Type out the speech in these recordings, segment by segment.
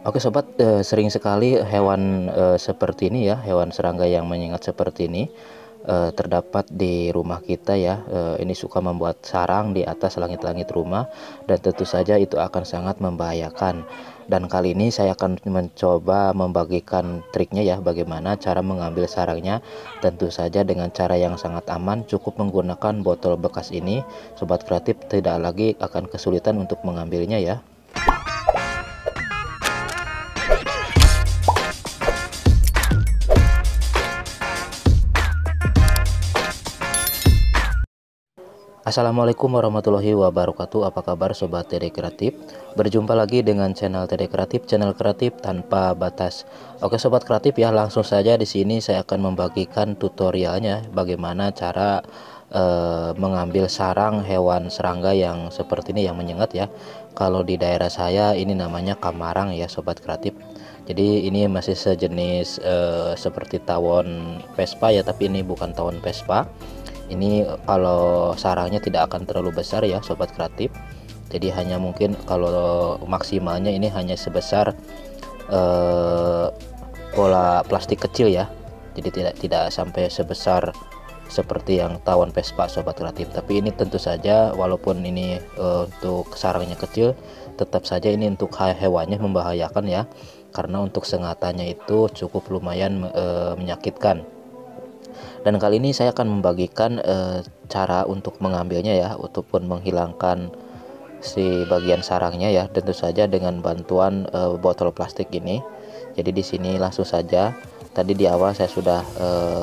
Oke sobat, sering sekali hewan seperti ini ya, hewan serangga yang menyengat seperti ini terdapat di rumah kita ya. Ini suka membuat sarang di atas langit-langit rumah, dan tentu saja itu akan sangat membahayakan. Dan kali ini saya akan mencoba membagikan triknya ya, bagaimana cara mengambil sarangnya. Tentu saja dengan cara yang sangat aman, cukup menggunakan botol bekas ini. Sobat kreatif tidak lagi akan kesulitan untuk mengambilnya ya. Assalamualaikum warahmatullahi wabarakatuh. Apa kabar sobat TD Kreatif? Berjumpa lagi dengan channel TD Kreatif, channel kreatif tanpa batas. Oke sobat kreatif ya, langsung saja di sini saya akan membagikan tutorialnya bagaimana cara mengambil sarang hewan serangga yang seperti ini yang menyengat ya. Kalau di daerah saya ini namanya kamarang ya sobat kreatif. Jadi ini masih sejenis seperti tawon Vespa ya, tapi ini bukan tawon Vespa. Ini kalau sarangnya tidak akan terlalu besar ya sobat kreatif, jadi hanya mungkin kalau maksimalnya ini hanya sebesar bola plastik kecil ya, jadi tidak sampai sebesar seperti yang tawon Vespa sobat kreatif. Tapi ini tentu saja walaupun ini untuk sarangnya kecil, tetap saja ini untuk hewannya membahayakan ya, karena untuk sengatannya itu cukup lumayan menyakitkan. Dan kali ini saya akan membagikan cara untuk mengambilnya ya, ataupun menghilangkan si bagian sarangnya ya, tentu saja dengan bantuan botol plastik ini. Jadi di sini langsung saja, tadi di awal saya sudah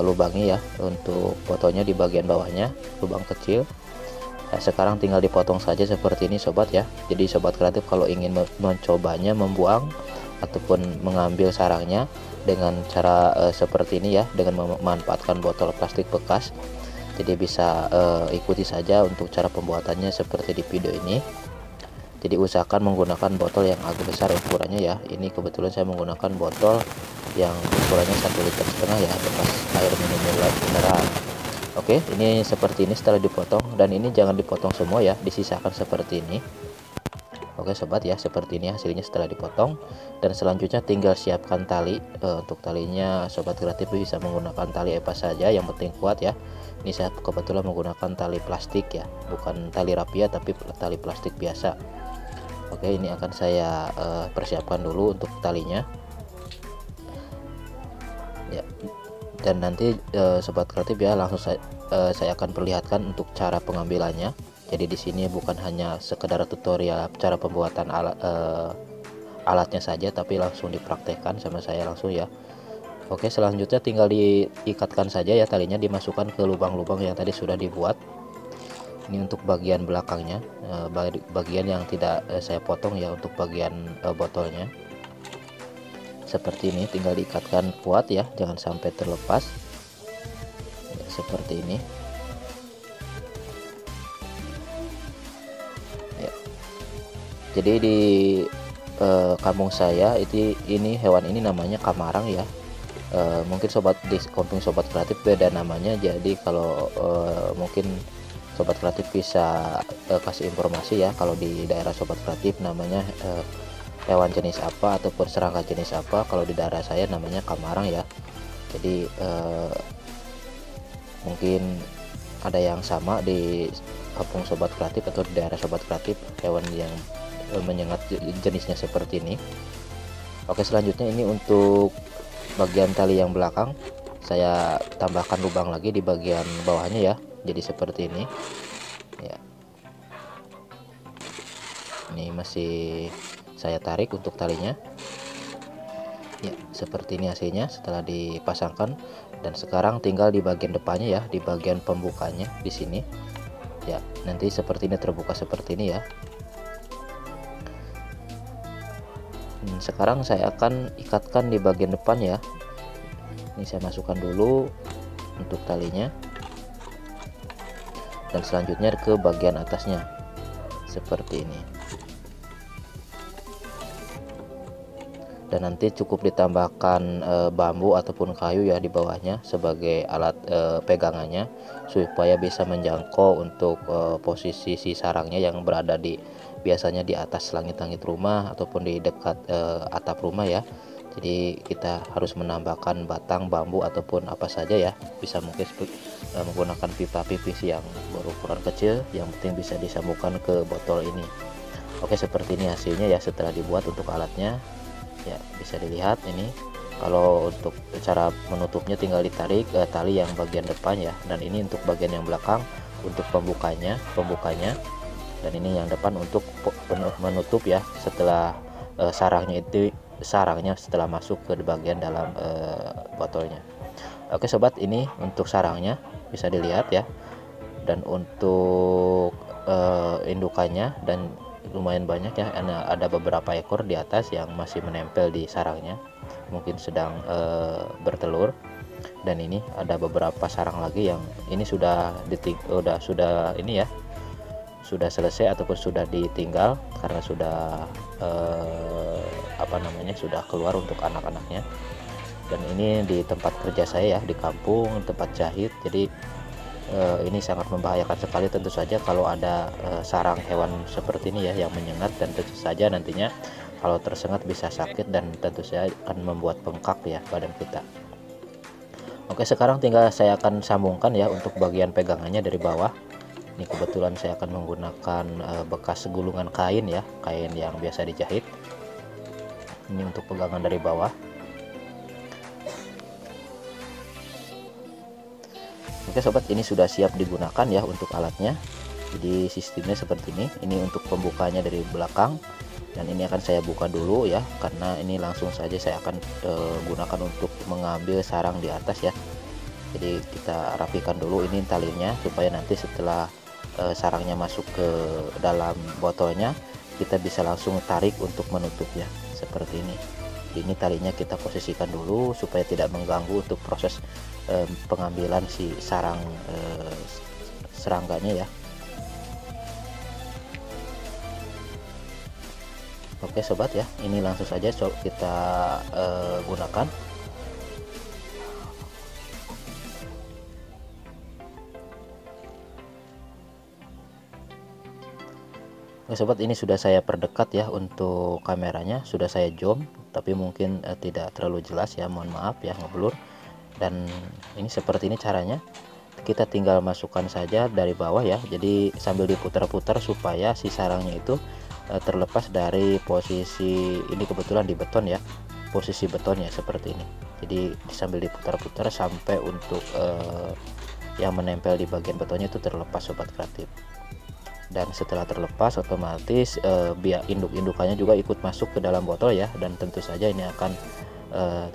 lubangi ya untuk botolnya di bagian bawahnya, lubang kecil. Nah, sekarang tinggal dipotong saja seperti ini sobat ya. Jadi sobat kreatif kalau ingin mencobanya membuang ataupun mengambil sarangnya dengan cara seperti ini ya, dengan memanfaatkan botol plastik bekas, jadi bisa ikuti saja untuk cara pembuatannya seperti di video ini. Jadi usahakan menggunakan botol yang agak besar ukurannya ya. Ini kebetulan saya menggunakan botol yang ukurannya 1,5 liter ya, bekas air minum mineral. Oke, ini seperti ini setelah dipotong, dan ini jangan dipotong semua ya, disisakan seperti ini. Oke sobat ya, seperti ini hasilnya setelah dipotong. Dan selanjutnya tinggal siapkan tali. Untuk talinya sobat kreatif bisa menggunakan tali apa saja, yang penting kuat ya. Ini saya kebetulan menggunakan tali plastik ya, bukan tali rapia tapi tali plastik biasa. Oke, ini akan saya persiapkan dulu untuk talinya ya. Dan nanti sobat kreatif ya, langsung saya akan perlihatkan untuk cara pengambilannya. Jadi di sini bukan hanya sekedar tutorial cara pembuatan alatnya saja, tapi langsung dipraktekkan sama saya langsung ya. Oke, selanjutnya tinggal diikatkan saja ya talinya, dimasukkan ke lubang-lubang yang tadi sudah dibuat. Ini untuk bagian belakangnya, bagian yang tidak saya potong ya, untuk bagian botolnya. Seperti ini, tinggal diikatkan kuat ya, jangan sampai terlepas ya, seperti ini. Jadi di kampung saya ini hewan ini namanya kamarang ya. Mungkin sobat di kampung sobat kreatif beda namanya. Jadi kalau mungkin sobat kreatif bisa kasih informasi ya, kalau di daerah sobat kreatif namanya hewan jenis apa ataupun serangga jenis apa. Kalau di daerah saya namanya kamarang ya. Jadi mungkin ada yang sama di kampung sobat kreatif atau di daerah sobat kreatif, hewan yang menyengat jenisnya seperti ini. Oke, selanjutnya ini untuk bagian tali yang belakang saya tambahkan lubang lagi di bagian bawahnya ya, jadi seperti ini ya. Ini masih saya tarik untuk talinya ya, seperti ini hasilnya setelah dipasangkan. Dan sekarang tinggal di bagian depannya ya, di bagian pembukanya di sini ya, nanti seperti ini, terbuka seperti ini ya. Sekarang saya akan ikatkan di bagian depan ya. Ini saya masukkan dulu untuk talinya, dan selanjutnya ke bagian atasnya seperti ini. Dan nanti cukup ditambahkan bambu ataupun kayu ya di bawahnya sebagai alat pegangannya, supaya bisa menjangkau untuk posisi si sarangnya yang berada di biasanya di atas langit-langit rumah ataupun di dekat atap rumah ya. Jadi kita harus menambahkan batang bambu ataupun apa saja ya, bisa mungkin menggunakan pipa PVC yang berukuran kecil, yang penting bisa disambungkan ke botol ini. Oke, seperti ini hasilnya ya setelah dibuat untuk alatnya ya, bisa dilihat ini. Kalau untuk cara menutupnya tinggal ditarik tali yang bagian depan ya, dan ini untuk bagian yang belakang untuk pembukanya, dan ini yang depan untuk menutup ya setelah sarangnya setelah masuk ke bagian dalam botolnya. Oke sobat, ini untuk sarangnya bisa dilihat ya, dan untuk indukannya dan lumayan banyak ya, ada beberapa ekor di atas yang masih menempel di sarangnya, mungkin sedang bertelur. Dan ini ada beberapa sarang lagi yang ini sudah ini ya, sudah selesai ataupun sudah ditinggal karena sudah sudah keluar untuk anak-anaknya. Dan ini di tempat kerja saya ya, di kampung, tempat jahit. Jadi ini sangat membahayakan sekali tentu saja kalau ada sarang hewan seperti ini ya yang menyengat, dan tentu saja nantinya kalau tersengat bisa sakit dan tentu saja akan membuat bengkak ya badan kita. Oke, sekarang tinggal saya akan sambungkan ya untuk bagian pegangannya dari bawah. Ini kebetulan saya akan menggunakan bekas gulungan kain ya, kain yang biasa dijahit. Ini untuk pegangan dari bawah. Oke sobat, ini sudah siap digunakan ya untuk alatnya. Jadi sistemnya seperti ini. Ini untuk pembukanya dari belakang, dan ini akan saya buka dulu ya, karena ini langsung saja saya akan gunakan untuk mengambil sarang di atas ya. Jadi kita rapikan dulu ini talinya supaya nanti setelah sarangnya masuk ke dalam botolnya, kita bisa langsung tarik untuk menutupnya seperti ini. Ini talinya kita posisikan dulu supaya tidak mengganggu untuk proses pengambilan si sarang serangganya ya. Oke sobat ya, ini langsung saja kita gunakan. Oke sobat, ini sudah saya perdekat ya untuk kameranya, sudah saya zoom, tapi mungkin tidak terlalu jelas ya, mohon maaf ya, ngeblur. Dan ini seperti ini caranya, kita tinggal masukkan saja dari bawah ya, jadi sambil diputar-putar supaya si sarangnya itu terlepas dari posisi, ini kebetulan di beton ya, posisi betonnya seperti ini. Jadi sambil diputar-putar sampai untuk yang menempel di bagian betonnya itu terlepas sobat kreatif. Dan setelah terlepas otomatis biar induk-indukannya juga ikut masuk ke dalam botol ya, dan tentu saja ini akan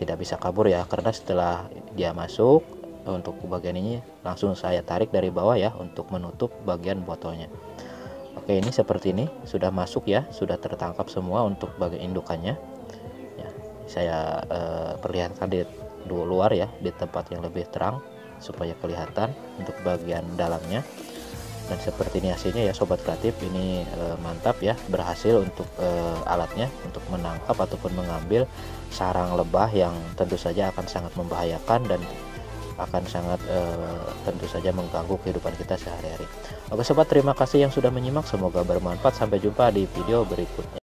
tidak bisa kabur ya, karena setelah dia masuk untuk bagian ini langsung saya tarik dari bawah ya untuk menutup bagian botolnya. Oke, ini seperti ini sudah masuk ya, sudah tertangkap semua untuk bagian indukannya ya. Saya perlihatkan di luar ya, di tempat yang lebih terang supaya kelihatan untuk bagian dalamnya. Dan seperti ini hasilnya ya sobat kreatif. Ini mantap ya, berhasil untuk alatnya untuk menangkap ataupun mengambil sarang lebah yang tentu saja akan sangat membahayakan dan akan sangat tentu saja mengganggu kehidupan kita sehari-hari. Oke sobat, terima kasih yang sudah menyimak, semoga bermanfaat. Sampai jumpa di video berikutnya.